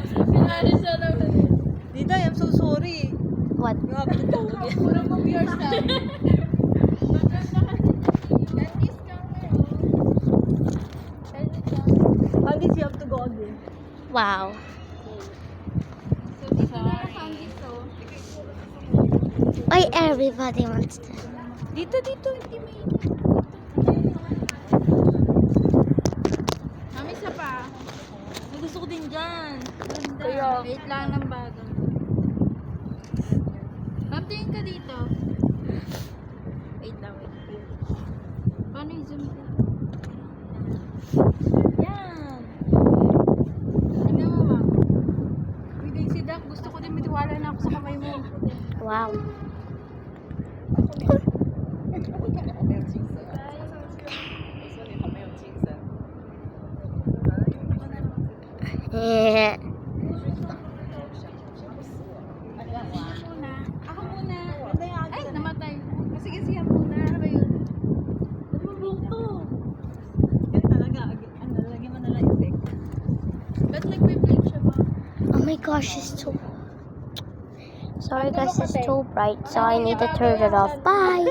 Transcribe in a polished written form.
Pinali siya naman. Dida, I'm so sorry. What? You have to go again. Puro mo yourself. At least you have to go again. Wow. So, dito na nakandis, oh. Why everybody wants to? Dito, hindi may... Mami, isa pa. May gusto ko din dyan. Ganda. Kaya, wait lang ng bago. Ma'am, tingin ka dito. Wait lang, wait. Paano yung zoom ko? Yan. Ano mo, ma'am? Uy, Daisy Duck, gusto ko din matiwala na ako sa kamay mo. Wow. Eh. Ako muna. Ay, namatay. Sige, siya muna. Ano ba yun? Yan talaga. Ano, lagyan mo na lang effect. Ba't nagpe-blink siya ba? Oh my gosh, it's too. Sorry guys, it's too bright, so I need to turn it off. Bye.